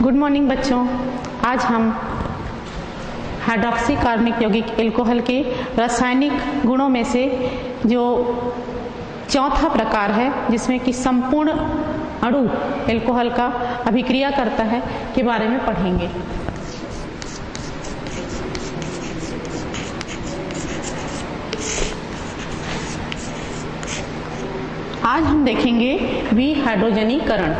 Good morning बच्चों। आज हम हाइड्रॉक्सी कार्बनिक यौगिक एल्कोहल के रासायनिक गुणों में से जो चौथा प्रकार है जिसमें कि संपूर्ण अणु एल्कोहल का अभिक्रिया करता है के बारे में पढ़ेंगे। आज हम देखेंगे विहाइड्रोजनीकरण।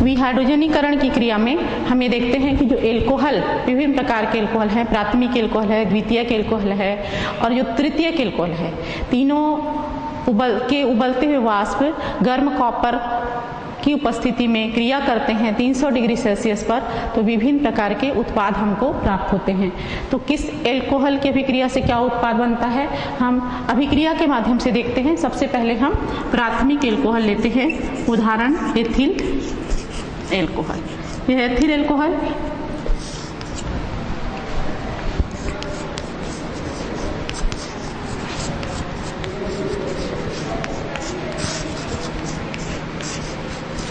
विहाइड्रोजनीकरण की क्रिया में हम ये देखते हैं कि जो एल्कोहल विभिन्न प्रकार के एल्कोहल है, प्राथमिक एल्कोहल है, द्वितीयक एल्कोहल है और जो तृतीयक एल्कोहल है, तीनों उबलते हुए वाष्प गर्म कॉपर की उपस्थिति में क्रिया करते हैं 300 डिग्री सेल्सियस पर, तो विभिन्न प्रकार के उत्पाद हमको प्राप्त होते हैं। तो किस एल्कोहल की अभिक्रिया से क्या उत्पाद बनता है हम अभिक्रिया के माध्यम से देखते हैं। सबसे पहले हम प्राथमिक एल्कोहल लेते हैं, उदाहरण एथिल एल्कोहल। यह एथिल एल्कोहल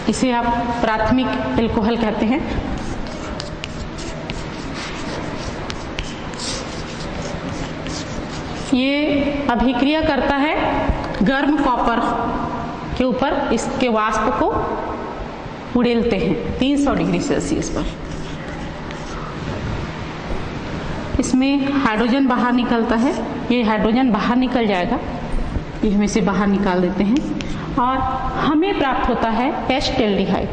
इसे आप प्राथमिक एल्कोहल कहते हैं। ये अभिक्रिया करता है गर्म कॉपर के ऊपर, इसके वाष्प को उड़ेलते हैं 300 डिग्री सेल्सियस पर। इसमें हाइड्रोजन बाहर निकलता है, ये हाइड्रोजन बाहर निकल जाएगा, ये हम इसे बाहर निकाल देते हैं और हमें प्राप्त होता है एस्टेल्डिहाइड।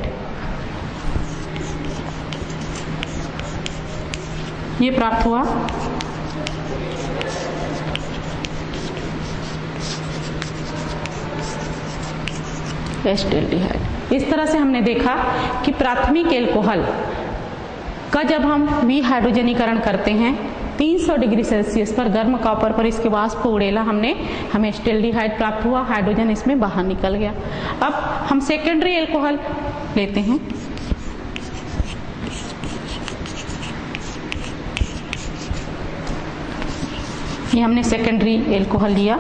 ये प्राप्त हुआ एस्टेल्डिहाइड। इस तरह से हमने देखा कि प्राथमिक एल्कोहल का जब हम विहाइड्रोजनीकरण करते हैं 300 डिग्री सेल्सियस पर गर्म कॉपर पर इसके वाष्प को उड़ेला हमने, हमें एस्टेल्डिहाइड प्राप्त हुआ, हाइड्रोजन इसमें बाहर निकल गया। अब हम सेकेंडरी एल्कोहल लेते हैं। ये हमने सेकेंडरी एल्कोहल लिया।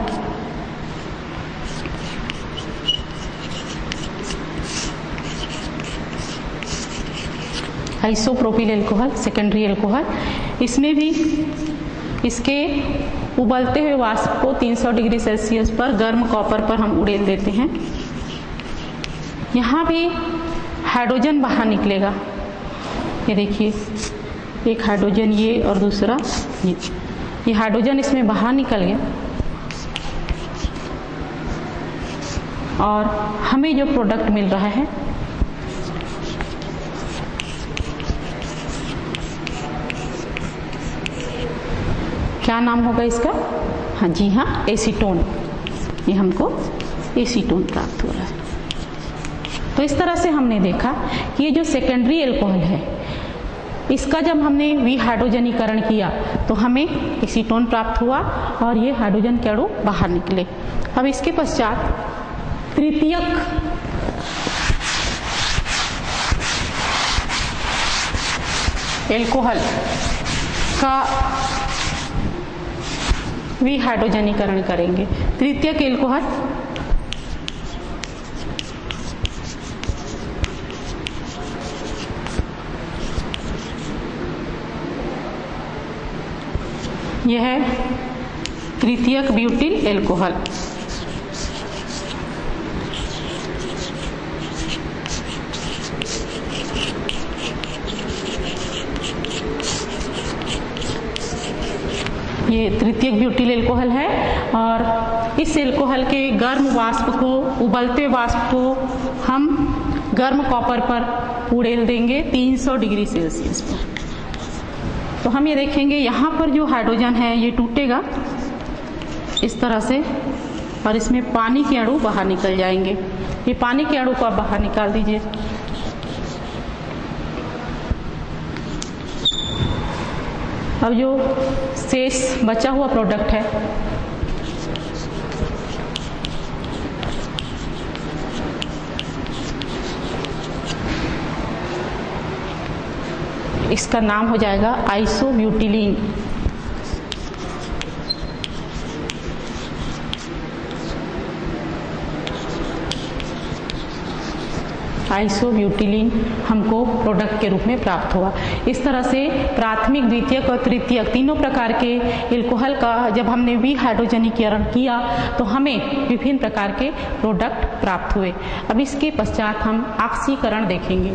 Isopropyl alcohol, secondary alcohol. इसमें भी इसके उबलते हुए वाष्प को 300 डिग्री सेल्सियस पर गर्म कॉपर पर हम उड़ेल देते हैं। यहाँ भी हाइड्रोजन बाहर निकलेगा। ये देखिए, एक हाइड्रोजन ये और दूसरा ये हाइड्रोजन इसमें बाहर निकल गया और हमें जो प्रोडक्ट मिल रहा है क्या नाम होगा इसका? हाँ जी हाँ, एसीटोन। ये हमको एसीटोन प्राप्त हो रहा है। तो इस तरह से हमने देखा कि ये जो सेकेंडरी एल्कोहल है इसका जब हमने विहाइड्रोजनीकरण किया तो हमें एसीटोन प्राप्त हुआ और ये हाइड्रोजन के अणु बाहर निकले। अब इसके पश्चात तृतीयक एल्कोहल का विहाइड्रोजनीकरण करेंगे। तृतीयक एल्कोहल यह है तृतीयक ब्यूटिल एल्कोहल। ये तृतीयक ब्यूटिल एल्कोहल है और इस एल्कोहल के गर्म वाष्प को, उबलते वाष्प को हम गर्म कॉपर पर उड़ेल देंगे 300 डिग्री सेल्सियस पर। तो हम ये देखेंगे यहाँ पर जो हाइड्रोजन है ये टूटेगा इस तरह से और इसमें पानी के अणु बाहर निकल जाएंगे। ये पानी के अणु को आप बाहर निकाल दीजिए। अब जो शेष बचा हुआ प्रोडक्ट है इसका नाम हो जाएगा आइसोब्यूटिलीन। आइसोब्यूटिलीन हमको प्रोडक्ट के रूप में प्राप्त हुआ। इस तरह से प्राथमिक, द्वितीयक और तृतीयक तीनों प्रकार के एल्कोहल का जब हमने विहाइड्रोजनीकरण किया तो हमें विभिन्न प्रकार के प्रोडक्ट प्राप्त हुए। अब इसके पश्चात हम ऑक्सीकरण देखेंगे।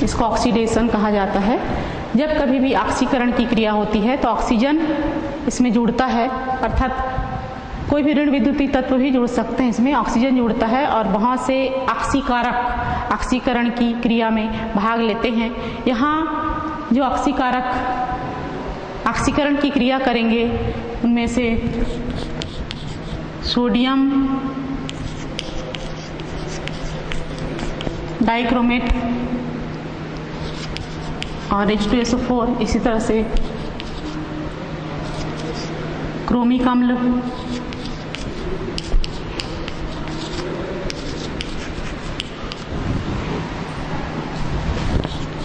इसको ऑक्सीडेशन कहा जाता है। जब कभी भी ऑक्सीकरण की क्रिया होती है तो ऑक्सीजन इसमें जुड़ता है, अर्थात कोई भी ऋण विद्युतीय तत्व भी जुड़ सकते हैं, इसमें ऑक्सीजन जुड़ता है और वहाँ से ऑक्सीकारक ऑक्सीकरण की क्रिया में भाग लेते हैं। यहाँ जो ऑक्सीकारक ऑक्सीकरण की क्रिया करेंगे उनमें से सोडियम डाइक्रोमेट और H2SO4, इसी तरह से क्रोमिक अम्ल,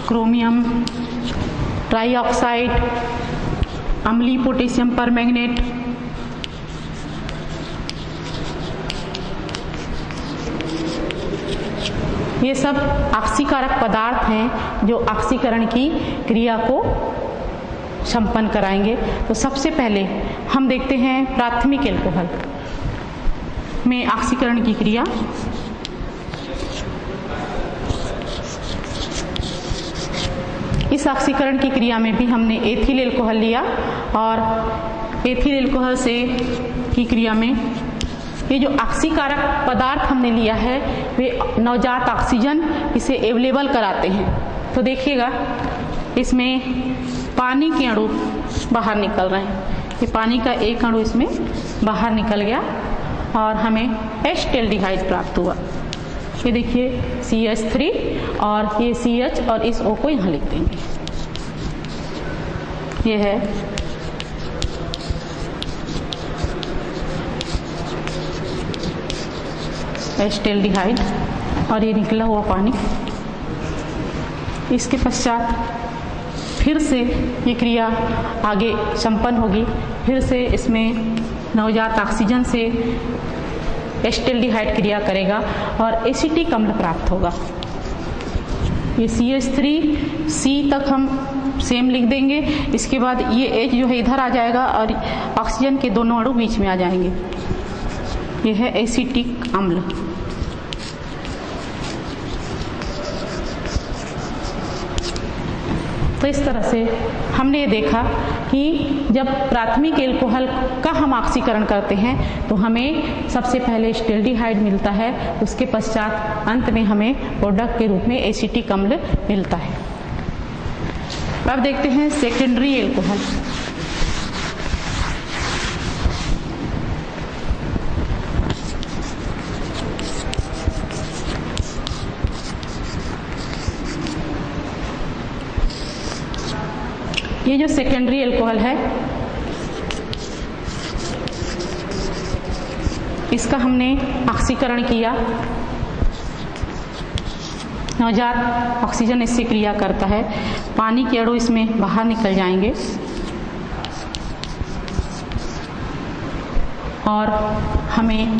क्रोमियम ट्राइऑक्साइड, अम्लीय पोटेशियम परमैंगनेट, ये सब ऑक्सीकारक पदार्थ हैं जो ऑक्सीकरण की क्रिया को संपन्न कराएंगे। तो सबसे पहले हम देखते हैं प्राथमिक एल्कोहल में ऑक्सीकरण की क्रिया। इस ऑक्सीकरण की क्रिया में भी हमने एथिल एल्कोहल लिया और एथिल एल्कोहल से की क्रिया में ये जो ऑक्सीकारक पदार्थ हमने लिया है वे नवजात ऑक्सीजन इसे अवेलेबल कराते हैं। तो देखिएगा इसमें पानी के अणु बाहर निकल रहे हैं, ये पानी का एक अणु इसमें बाहर निकल गया और हमें एसिटाल्डिहाइड प्राप्त हुआ। ये देखिए CH3 और ये CH और इस O को यहाँ लिख देंगे। ये है एसिटाल्डिहाइड और ये निकला हुआ पानी। इसके पश्चात फिर से ये क्रिया आगे संपन्न होगी, फिर से इसमें नवजात ऑक्सीजन से एसिटाल्डिहाइड क्रिया करेगा और एसिटिक अम्ल प्राप्त होगा। ये CH3C तक हम सेम लिख देंगे। इसके बाद ये H जो है इधर आ जाएगा और ऑक्सीजन के दोनों अणु बीच में आ जाएंगे। ये है एसिटिक अम्ल। तो इस तरह से हमने ये देखा कि जब प्राथमिक एल्कोहल का हम ऑक्सीकरण करते हैं तो हमें सबसे पहले एसिटाल्डिहाइड मिलता है, उसके पश्चात अंत में हमें प्रोडक्ट के रूप में एसिटिक अम्ल मिलता है। अब देखते हैं सेकेंडरी एल्कोहल। ये जो सेकेंडरी एल्कोहल है इसका हमने ऑक्सीकरण किया, नवजात ऑक्सीजन इससे क्रिया करता है, पानी के अणु इसमें बाहर निकल जाएंगे और हमें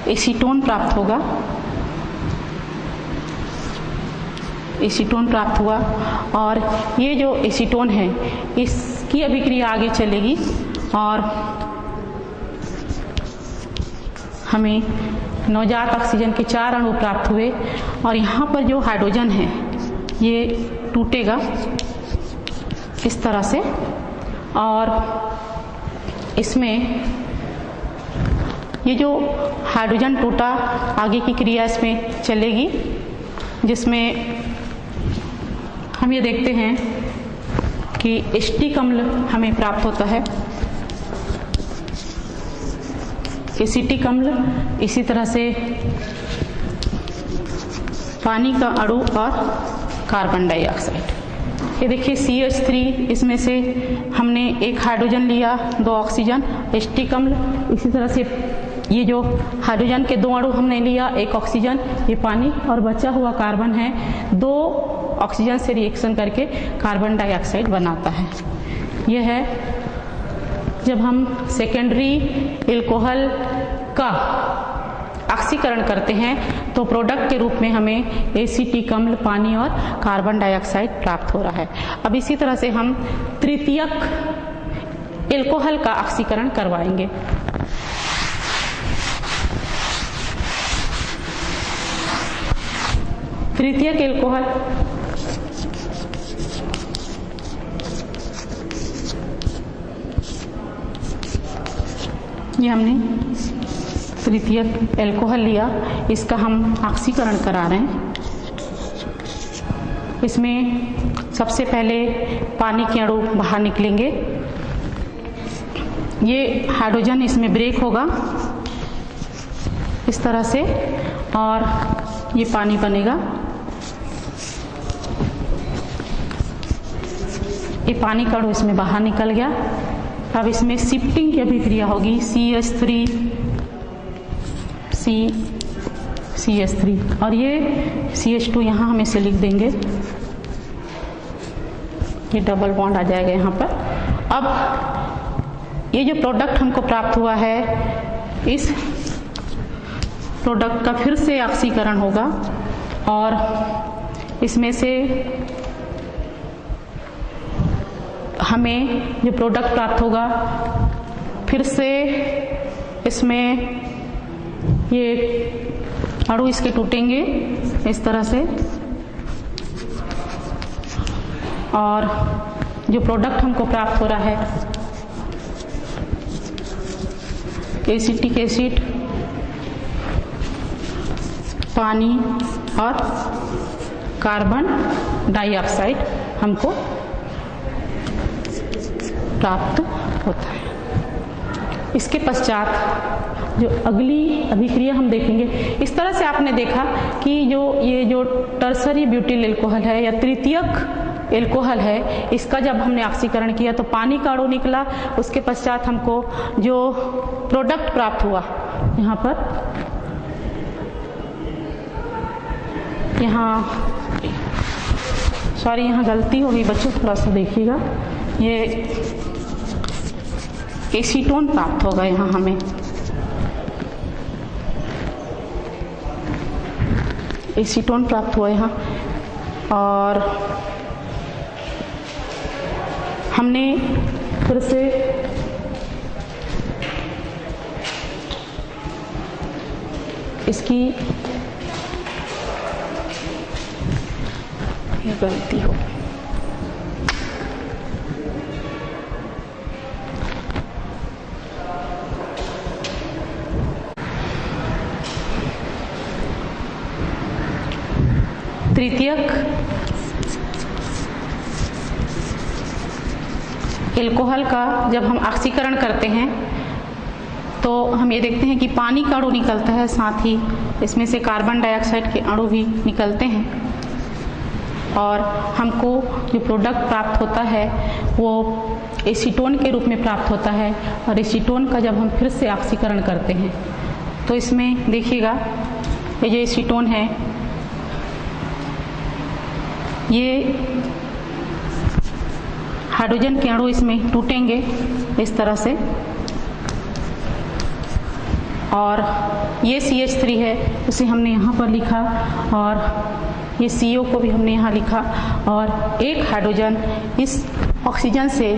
एसीटोन प्राप्त होगा। एसीटोन प्राप्त हुआ और ये जो एसीटोन है इसकी अभिक्रिया आगे चलेगी और हमें नवजात ऑक्सीजन के 4 अणु प्राप्त हुए और यहाँ पर जो हाइड्रोजन है ये टूटेगा इस तरह से और इसमें ये जो हाइड्रोजन टूटा आगे की क्रिया इसमें चलेगी, जिसमें हम ये देखते हैं कि एसिटिक अम्ल हमें प्राप्त होता है। एसिटिक अम्ल, इसी तरह से पानी का अणु और कार्बन डाइऑक्साइड। ये देखिए CH3, इसमें से हमने एक हाइड्रोजन लिया, 2 ऑक्सीजन, एसिटिक अम्ल। इसी तरह से ये जो हाइड्रोजन के 2 अणु हमने लिया, 1 ऑक्सीजन, ये पानी, और बचा हुआ कार्बन है 2 ऑक्सीजन से रिएक्शन करके कार्बन डाइऑक्साइड बनाता है। यह है जब हम सेकेंडरी एल्कोहल का ऑक्सीकरण करते हैं तो प्रोडक्ट के रूप में हमें एसिटिक अम्ल, पानी और कार्बन डाइऑक्साइड प्राप्त हो रहा है। अब इसी तरह से हम तृतीयक एल्कोहल का ऑक्सीकरण करवाएंगे। तृतीयक एल्कोहल ये हमने तृतीयक एल्कोहल लिया, इसका हम ऑक्सीकरण करा रहे हैं। इसमें सबसे पहले पानी के अणु बाहर निकलेंगे। ये हाइड्रोजन इसमें ब्रेक होगा इस तरह से, और ये पानी बनेगा। ये पानी का अणु इसमें बाहर निकल गया। अब इसमें शिफ्टिंग की अभिक्रिया होगी, CH3 CH3, और ये CH2 यहाँ हम इसे लिख देंगे, ये डबल बॉन्ड आ जाएगा यहाँ पर। अब ये जो प्रोडक्ट हमको प्राप्त हुआ है, इस प्रोडक्ट का फिर से ऑक्सीकरण होगा और इसमें से हमें जो प्रोडक्ट प्राप्त होगा, फिर से इसमें ये अणु इसके टूटेंगे इस तरह से, और जो प्रोडक्ट हमको प्राप्त हो रहा है एसिटिक एसिड, पानी और कार्बन डाइऑक्साइड हमको प्राप्त होता है। इसके पश्चात जो अगली अभिक्रिया हम देखेंगे, इस तरह से आपने देखा कि ये जो टर्सरी ब्यूटिल एल्कोहल है या तृतीयक एल्कोहल है, इसका जब हमने ऑक्सीकरण किया तो पानी का अणु निकला। उसके पश्चात हमको जो प्रोडक्ट प्राप्त हुआ, यहाँ पर यहाँ गलती हो गई बच्चों, थोड़ा सा देखिएगा, ये एसीटोन प्राप्त होगा यहाँ हमें। एसीटोन प्राप्त हुआ यहाँ, और हमने फिर से इसकी ये गलती हो, तृतीयक एल्कोहल का जब हम ऑक्सीकरण करते हैं तो हम ये देखते हैं कि पानी का अणु निकलता है, साथ ही इसमें से कार्बन डाइऑक्साइड के अणु भी निकलते हैं, और हमको जो प्रोडक्ट प्राप्त होता है वो एसीटोन के रूप में प्राप्त होता है। और एसीटोन का जब हम फिर से ऑक्सीकरण करते हैं तो इसमें देखिएगा, ये जो एसीटोन है, ये हाइड्रोजन के अणु इसमें टूटेंगे इस तरह से, और ये CH3 है, उसे हमने यहाँ पर लिखा, और ये CO को भी हमने यहाँ लिखा, और एक हाइड्रोजन इस ऑक्सीजन से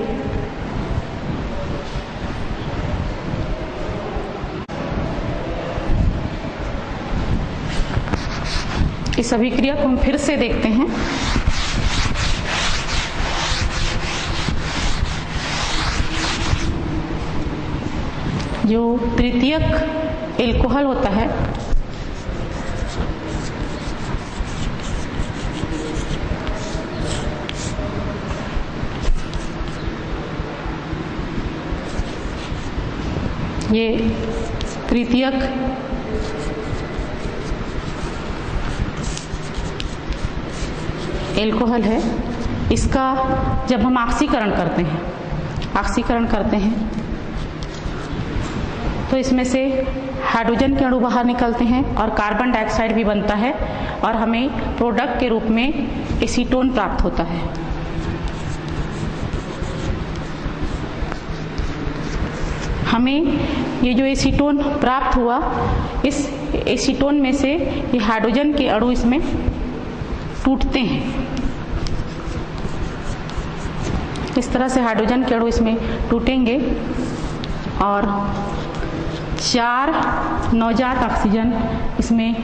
इस अभिक्रिया को हम फिर से देखते हैं। जो तृतीयक एल्कोहल होता है, ये तृतीयक एल्कोहल है। इसका जब हम ऑक्सीकरण करते हैं तो इसमें से हाइड्रोजन के अणु बाहर निकलते हैं और कार्बन डाइऑक्साइड भी बनता है और हमें प्रोडक्ट के रूप में एसीटोन प्राप्त होता है। हमें ये जो एसीटोन प्राप्त हुआ, इस एसीटोन में से ये हाइड्रोजन के अणु इसमें टूटते हैं। इस तरह से हाइड्रोजन के अणु इसमें टूटेंगे और 4 नवजात ऑक्सीजन इसमें,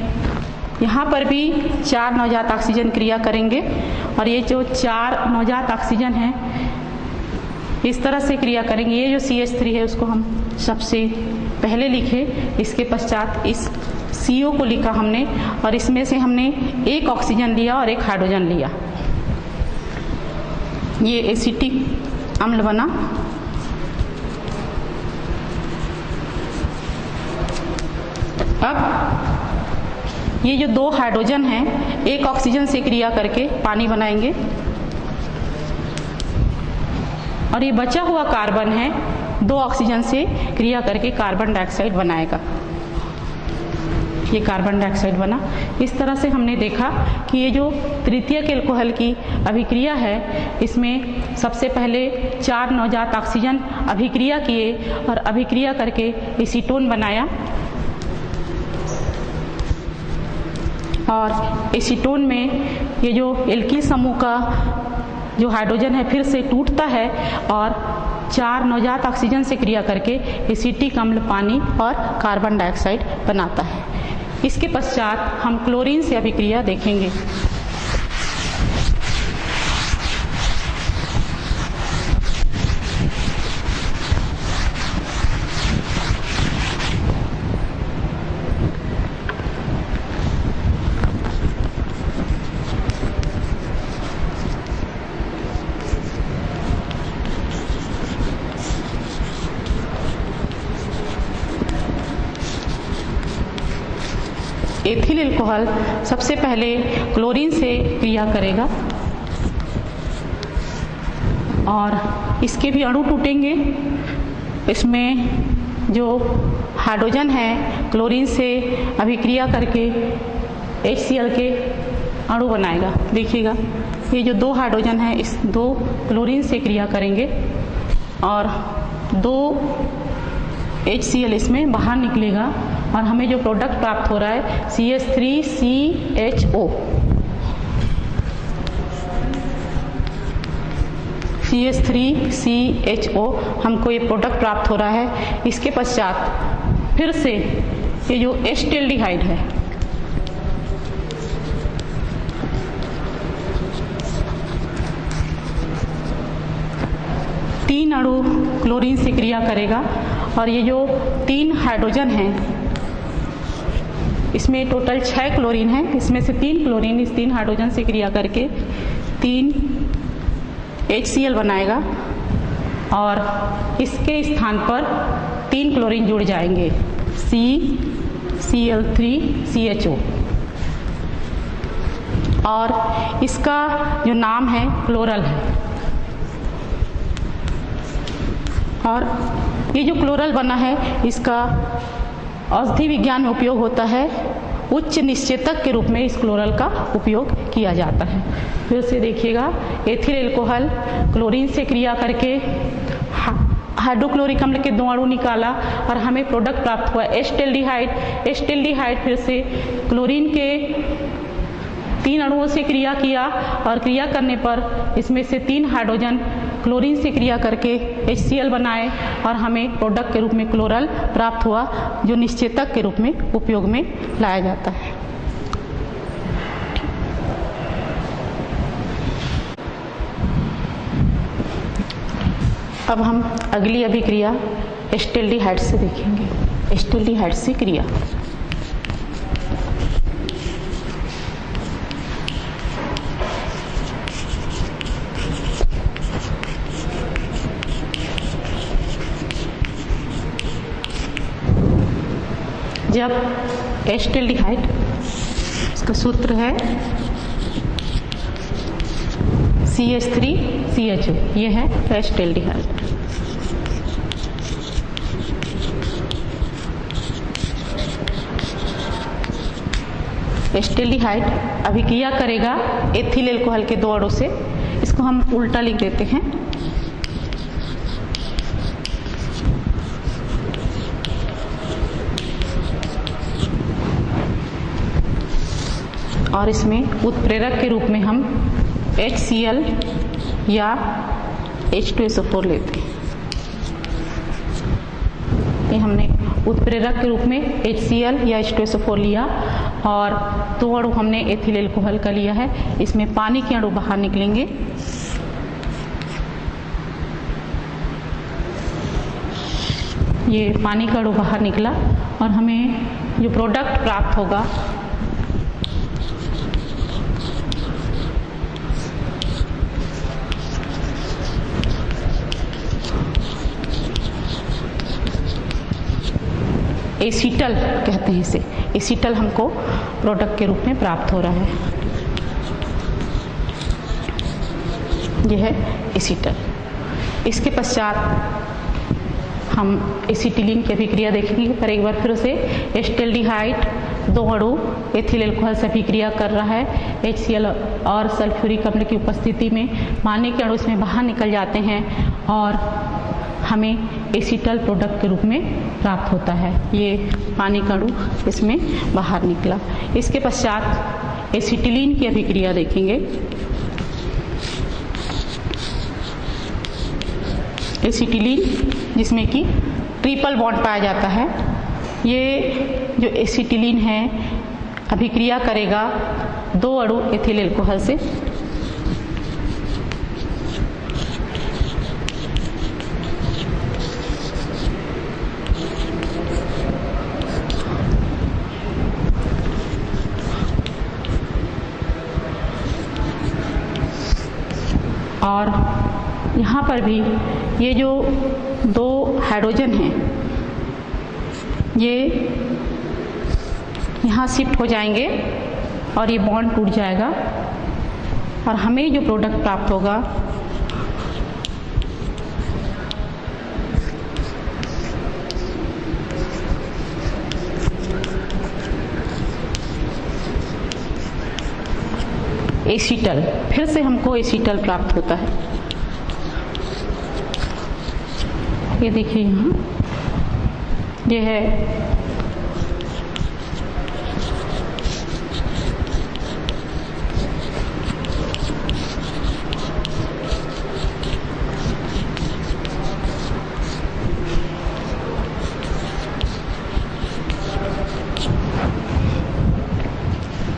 यहाँ पर भी 4 नवजात ऑक्सीजन क्रिया करेंगे और ये जो 4 नवजात ऑक्सीजन हैं इस तरह से क्रिया करेंगे। ये जो CH3 है उसको हम सबसे पहले लिखे, इसके पश्चात इस CO को लिखा हमने और इसमें से हमने एक ऑक्सीजन लिया और एक हाइड्रोजन लिया। ये एसिटिक अम्ल बना। अब ये जो 2 हाइड्रोजन हैं एक ऑक्सीजन से क्रिया करके पानी बनाएंगे और ये बचा हुआ कार्बन है 2 ऑक्सीजन से क्रिया करके कार्बन डाइऑक्साइड बनाएगा। ये कार्बन डाइऑक्साइड बना। इस तरह से हमने देखा कि ये जो तृतीयक एल्कोहल की अभिक्रिया है इसमें सबसे पहले 4 नवजात ऑक्सीजन अभिक्रिया किए और अभिक्रिया करके एसीटोन बनाया और एसीटोन में ये जो एल्किल समूह का जो हाइड्रोजन है फिर से टूटता है और 4 नवजात ऑक्सीजन से क्रिया करके एसिटिक अम्ल पानी और कार्बन डाइऑक्साइड बनाता है। इसके पश्चात हम क्लोरीन से अभिक्रिया देखेंगे। एथिल एल्कोहल सबसे पहले क्लोरीन से क्रिया करेगा और इसके भी अणु टूटेंगे। इसमें जो हाइड्रोजन है क्लोरीन से अभिक्रिया करके HCl के अणु बनाएगा। देखिएगा ये जो 2 हाइड्रोजन है इस 2 क्लोरीन से क्रिया करेंगे और 2 HCl इसमें बाहर निकलेगा और हमें जो प्रोडक्ट प्राप्त हो रहा है CH3CHO। CH3CHO हमको ये प्रोडक्ट प्राप्त हो रहा है। इसके पश्चात फिर से ये जो एस्टेल्डिहाइड है तीन अणु क्लोरीन से क्रिया करेगा और ये जो 3 हाइड्रोजन हैं इसमें टोटल 6 क्लोरीन है। इसमें से 3 क्लोरीन इस 3 हाइड्रोजन से क्रिया करके 3 HCl बनाएगा और इसके स्थान पर 3 क्लोरीन जुड़ जाएंगे CCl3CHO और इसका जो नाम है क्लोरल है। और ये जो क्लोरल बना है इसका औषधि विज्ञान में उपयोग होता है। उच्च निश्चेतक के रूप में इस क्लोरल का उपयोग किया जाता है। फिर से देखिएगा एथिल एल्कोहल क्लोरीन से क्रिया करके हाइड्रोक्लोरिक अम्ल के 2 अणु निकाला और हमें प्रोडक्ट प्राप्त हुआ एस्टेल्डिहाइड। एस्टेल्डिहाइड फिर से क्लोरीन के 3 अणुओं से क्रिया किया और क्रिया करने पर इसमें से 3 हाइड्रोजन क्लोरीन से क्रिया करके HCl बनाए और हमें प्रोडक्ट के रूप में क्लोरल प्राप्त हुआ जो निश्चेतक के रूप में उपयोग में लाया जाता है। अब हम अगली अभिक्रिया एस्टेल्डिहाइड से देखेंगे। एस्टेल्डिहाइड से क्रिया जब एसिटाल्डिहाइड, इसका सूत्र है CH3CHO, ये है एसिटाल्डिहाइड। एसिटाल्डिहाइड अभिक्रिया करेगा एथिल एल्कोहल के 2 अणु से। इसको हम उल्टा लिख देते हैं। और इसमें उत्प्रेरक के रूप में हम HCl या H2SO4 लेते हैं। ये हमने उत्प्रेरक के रूप में HCl या H2SO4 लिया और 2 अणु हमने एथिल एल्कोहल का लिया है। इसमें पानी के अणु बाहर निकलेंगे। ये पानी का अणु बाहर निकला और हमें जो प्रोडक्ट प्राप्त होगा एसीटल कहते हैं इसे। एसीटल हमको प्रोडक्ट के रूप में प्राप्त हो रहा है। यह है एसीटल। इसके पश्चात हम एसिटिलीन की अभिक्रिया देखेंगे, पर एक बार फिर से एसिटाल्डिहाइड 2 अणु एथिल एल्कोहल से अभिक्रिया कर रहा है। HCl और सल्फ्यूरिक अम्ल की उपस्थिति में पानी के अणु इसमें बाहर निकल जाते हैं और हमें एसीटल प्रोडक्ट के रूप में प्राप्त होता है। ये पानी का अणु इसमें बाहर निकला। इसके पश्चात एसिटिलीन की अभिक्रिया देखेंगे। एसिटिलीन जिसमें कि ट्रिपल बॉन्ड पाया जाता है। ये जो एसिटिलीन है अभिक्रिया करेगा 2 अणु एथिल एल्कोहल से। और यहाँ पर भी ये जो 2 हाइड्रोजन हैं ये यहाँ शिफ्ट हो जाएंगे और ये बॉन्ड टूट जाएगा और हमें जो प्रोडक्ट प्राप्त होगा एसीटल। फिर से हमको एसीटल प्राप्त होता है। ये देखिए यहाँ ये है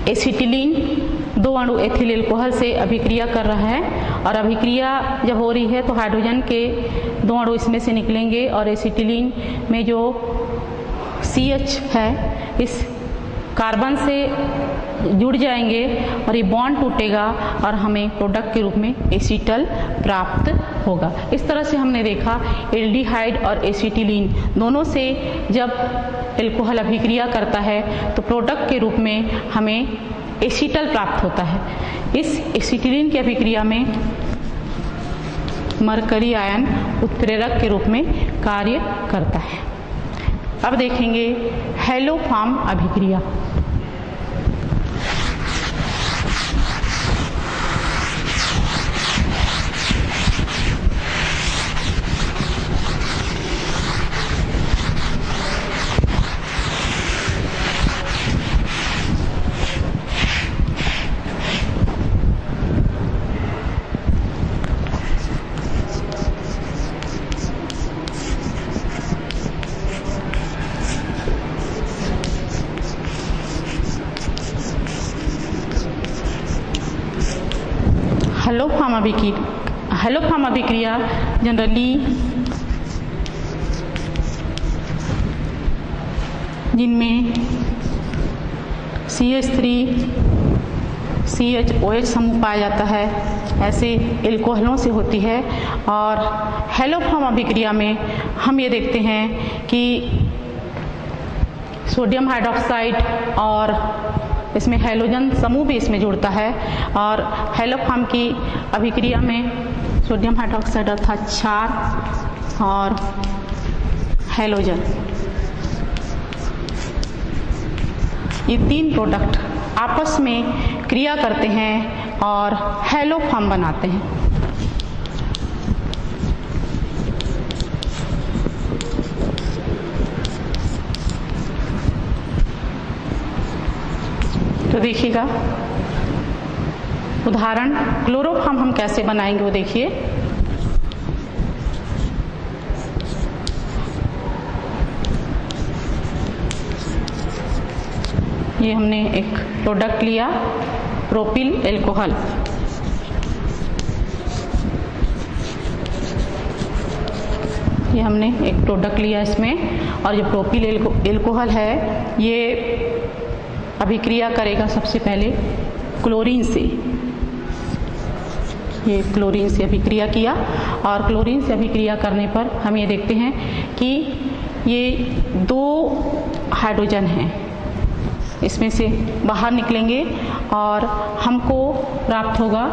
एसिटिलीन 2 अणु एथिल एल्कोहल से अभिक्रिया कर रहा है और अभिक्रिया जब हो रही है तो हाइड्रोजन के 2 अणु इसमें से निकलेंगे और एसिटिलीन में जो CH है इस कार्बन से जुड़ जाएंगे और ये बॉन्ड टूटेगा और हमें प्रोडक्ट के रूप में एसीटल प्राप्त होगा। इस तरह से हमने देखा एल्डिहाइड और एसिटिलीन दोनों से जब एल्कोहल अभिक्रिया करता है तो प्रोडक्ट के रूप में हमें एसीटल प्राप्त होता है। इस एसिटिलीन की अभिक्रिया में मरकरी आयन उत्प्रेरक के रूप में कार्य करता है। अब देखेंगे हैलोफॉर्म अभिक्रिया। हैलोफॉर्म अभिक्रिया जनरली जिनमें CH3CHOH समूह पाया जाता है ऐसे एल्कोहलों से होती है। और हैलोफॉर्म अभिक्रिया में हम ये देखते हैं कि सोडियम हाइड्रोक्साइड और इसमें हैलोजन समूह भी इसमें जुड़ता है। और हैलोफॉर्म की अभिक्रिया में सोडियम हाइड्रोक्साइड अर्थात क्षार और हैलोजन, ये तीन प्रोडक्ट आपस में क्रिया करते हैं और हैलोफॉर्म बनाते हैं। तो देखिएगा उदाहरण क्लोरोफॉर्म हम कैसे बनाएंगे वो देखिए। ये हमने एक प्रोडक्ट लिया प्रोपिल एल्कोहल, ये हमने एक प्रोडक्ट लिया इसमें, और जो प्रोपिल एल्कोहल है ये अभिक्रिया करेगा सबसे पहले क्लोरीन से। ये क्लोरीन से अभिक्रिया किया और क्लोरीन से अभिक्रिया करने पर हम ये देखते हैं कि ये दो हाइड्रोजन हैं, इसमें से बाहर निकलेंगे और हमको प्राप्त होगा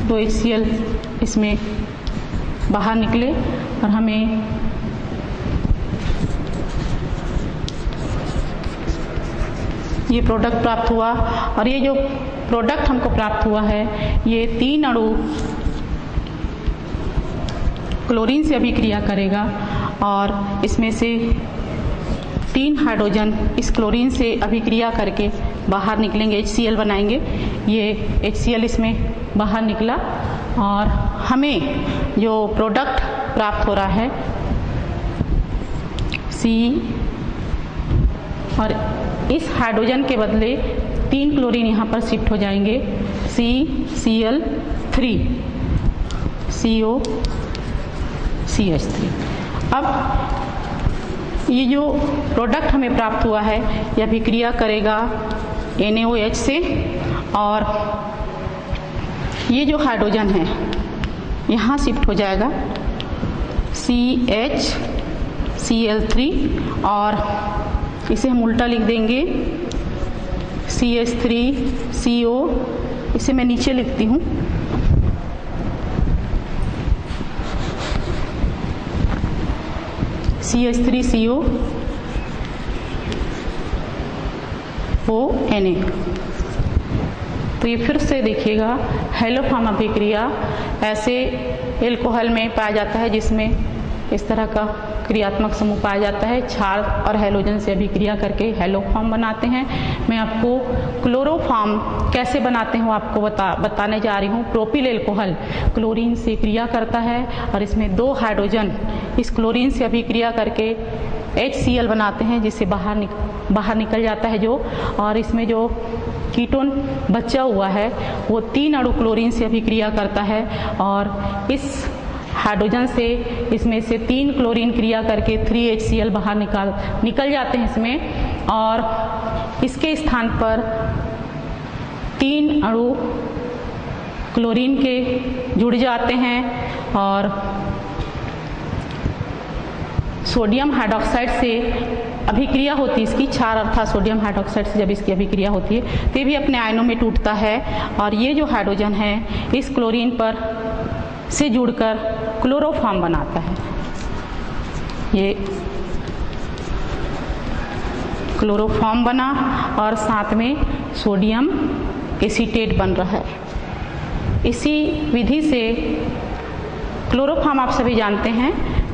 2 HCl इसमें बाहर निकले और हमें ये प्रोडक्ट प्राप्त हुआ। और ये जो प्रोडक्ट हमको प्राप्त हुआ है ये 3 अणु क्लोरीन से अभिक्रिया करेगा और इसमें से 3 हाइड्रोजन इस क्लोरीन से अभिक्रिया करके बाहर निकलेंगे, HCl बनाएंगे। ये HCl इसमें बाहर निकला और हमें जो प्रोडक्ट प्राप्त हो रहा है C, और इस हाइड्रोजन के बदले 3 क्लोरीन यहाँ पर शिफ्ट हो जाएंगे, CCl3 CO CH3। अब ये जो प्रोडक्ट हमें प्राप्त हुआ है यह अभिक्रिया करेगा NaOH से, और ये जो हाइड्रोजन है यहाँ शिफ्ट हो जाएगा CHCl3, और इसे हम उल्टा लिख देंगे CH3CO, इसे मैं नीचे लिखती हूँ CH3CO ONA। तो ये फिर से देखिएगा हैलोफॉर्म अभिक्रिया ऐसे एल्कोहल में पाया जाता है जिसमें इस तरह का क्रियात्मक समूह पाया जाता है, क्षार और हैलोजन से अभिक्रिया करके हैलोफॉर्म बनाते हैं। मैं आपको क्लोरोफॉर्म कैसे बनाते हैं वो आपको बताने जा रही हूँ। प्रोपिल एल्कोहल क्लोरीन से क्रिया करता है और इसमें 2 हाइड्रोजन इस क्लोरीन से अभिक्रिया करके HCl बनाते हैं, जिससे बाहर निकल जाता है जो, और इसमें जो कीटोन बचा हुआ है वो 3 अणु क्लोरीन से अभिक्रिया करता है और इस हाइड्रोजन से इसमें से 3 क्लोरीन क्रिया करके 3 HCl बाहर निकल जाते हैं इसमें, और इसके स्थान पर 3 अणु क्लोरीन के जुड़ जाते हैं और सोडियम हाइड्रोक्साइड से अभिक्रिया होती है इसकी, क्षार अर्थात सोडियम हाइड्रोक्साइड से जब इसकी अभिक्रिया होती है तो ये भी अपने आयनों में टूटता है, और ये जो हाइड्रोजन है इस क्लोरीन पर से जुड़कर क्लोरोफॉर्म बनाता है। ये क्लोरोफॉर्म बना और साथ में सोडियम एसीटेट बन रहा है। इसी विधि से क्लोरोफॉर्म आप सभी जानते हैं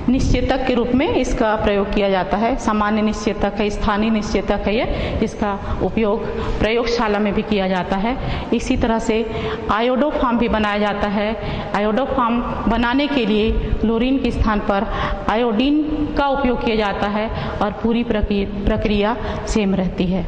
निश्चेतक के रूप में इसका प्रयोग किया जाता है। सामान्य निश्चेतक है, स्थानीय निश्चेतक है ये, जिसका उपयोग प्रयोगशाला में भी किया जाता है। इसी तरह से आयोडोफॉर्म भी बनाया जाता है। आयोडोफॉर्म बनाने के लिए क्लोरीन के स्थान पर आयोडीन का उपयोग किया जाता है और पूरी प्रक्रिया सेम रहती है।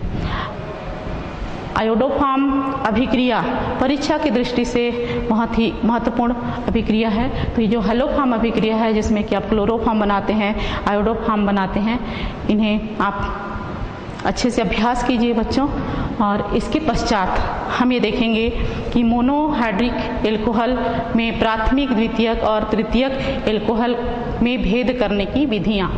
आयोडोफॉर्म अभिक्रिया परीक्षा की दृष्टि से बहुत ही महत्वपूर्ण अभिक्रिया है। तो ये जो हैलोफॉर्म अभिक्रिया है जिसमें कि आप क्लोरोफॉर्म बनाते हैं, आयोडोफॉर्म बनाते हैं, इन्हें आप अच्छे से अभ्यास कीजिए बच्चों। और इसके पश्चात हम ये देखेंगे कि मोनोहाइड्रिक एल्कोहल में प्राथमिक, द्वितीयक और तृतीयक एल्कोहल में भेद करने की विधियाँ।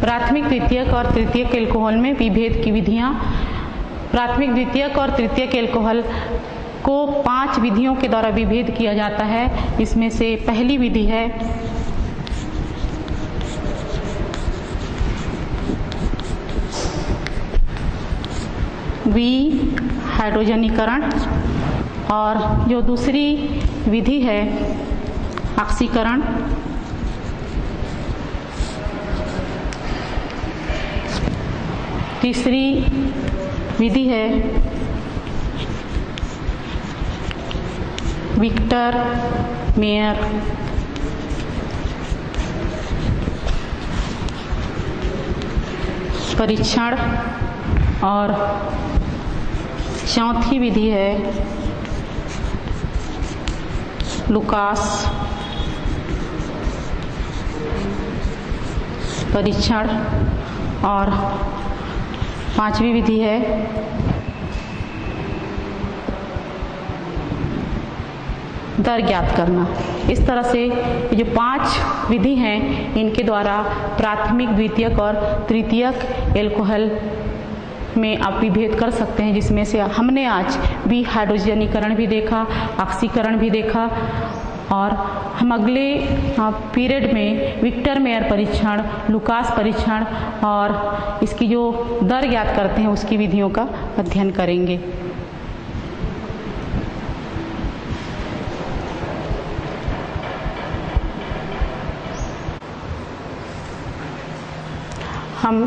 प्राथमिक, द्वितीयक और तृतीयक एल्कोहल में विभेद की विधियां। प्राथमिक, द्वितीयक और तृतीयक एल्कोहल को 5 विधियों के द्वारा विभेद किया जाता है। इसमें से पहली विधि है विहाइड्रोजनीकरण, और जो दूसरी विधि है ऑक्सीकरण, तीसरी विधि है विक्टर मेयर परीक्षण, और चौथी विधि है लुकास परीक्षण, और पांचवी विधि है दर ज्ञात करना। इस तरह से ये जो 5 विधि हैं, इनके द्वारा प्राथमिक, द्वितीयक और तृतीयक एल्कोहल में आप विभेद कर सकते हैं, जिसमें से हमने आज विहाइड्रोजनीकरण भी देखा, ऑक्सीकरण भी देखा, और हम अगले पीरियड में विक्टर मेयर परीक्षण, लुकास परीक्षण और इसकी जो दर ज्ञात करते हैं उसकी विधियों का अध्ययन करेंगे। हम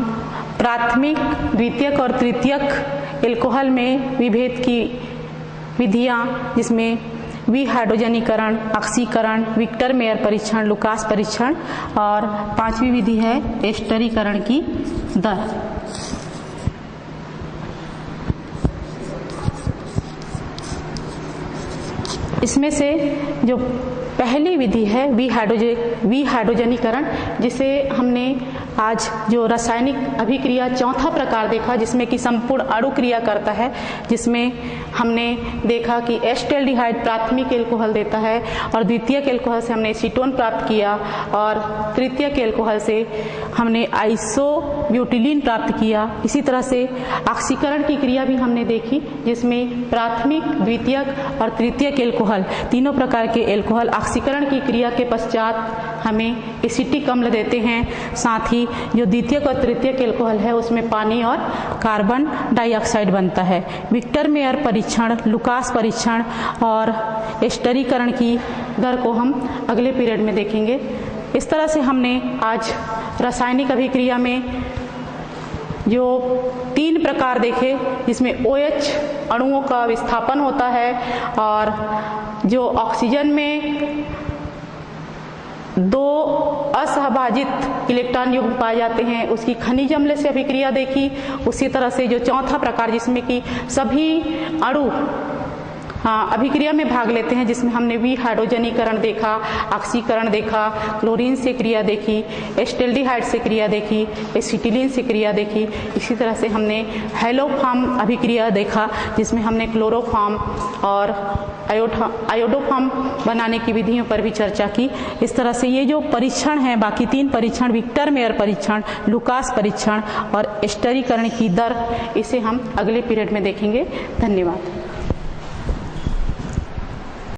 प्राथमिक, द्वितीयक और तृतीयक एल्कोहल में विभेद की विधियां, जिसमें विहाइड्रोजनीकरण, ऑक्सीकरण, विक्टर मेयर परीक्षण, लुकास परीक्षण, और पांचवी विधि है एस्टरीकरण की दर। इसमें से जो पहली विधि है विहाइड्रोजनीकरण, जिसे हमने आज जो रासायनिक अभिक्रिया चौथा प्रकार देखा, जिसमें कि संपूर्ण अणु क्रिया करता है, जिसमें हमने देखा कि एस्टेल्डिहाइड प्राथमिक एल्कोहल देता है, और द्वितीयक एल्कोहल से हमने एसीटोन प्राप्त किया, और तृतीयक एल्कोहल से हमने आइसोब्यूटिलीन प्राप्त किया। इसी तरह से ऑक्सीकरण की क्रिया भी हमने देखी, जिसमें प्राथमिक, द्वितीयक और तृतीयक एल्कोहल, तीनों प्रकार के एल्कोहल ऑक्सीकरण की क्रिया के पश्चात हमें एसिटिक अम्ल देते हैं। साथ ही जो द्वितीयक और तृतीयक एल्कोहल है उसमें पानी और कार्बन डाइऑक्साइड बनता है। विक्टर मेयर परीक्षण, लुकास परीक्षण और एस्टरीकरण की दर को हम अगले पीरियड में देखेंगे। इस तरह से हमने आज रासायनिक अभिक्रिया में जो 3 प्रकार देखे, जिसमें OH अणुओं का विस्थापन होता है, और जो ऑक्सीजन में 2 असहभाजित इलेक्ट्रॉन युग्म पाए जाते हैं, उसकी खनिज अम्ल से अभिक्रिया देखी। उसी तरह से जो चौथा प्रकार, जिसमें कि सभी अणु अभिक्रिया में भाग लेते हैं, जिसमें हमने विहाइड्रोजनीकरण देखा, ऑक्सीकरण देखा, क्लोरीन से क्रिया देखी, एस्टेल्डिहाइड से क्रिया देखी, एसिटिलीन से क्रिया देखी। इसी तरह से हमने हैलोफॉर्म अभिक्रिया देखा, जिसमें हमने क्लोरोफॉर्म और आयोडोफॉर्म बनाने की विधियों पर भी चर्चा की। इस तरह से ये जो परीक्षण है, बाकी 3 परीक्षण, विक्टर मेयर परीक्षण, लुकास परीक्षण और एस्टरीकरण की दर, इसे हम अगले पीरियड में देखेंगे। धन्यवाद।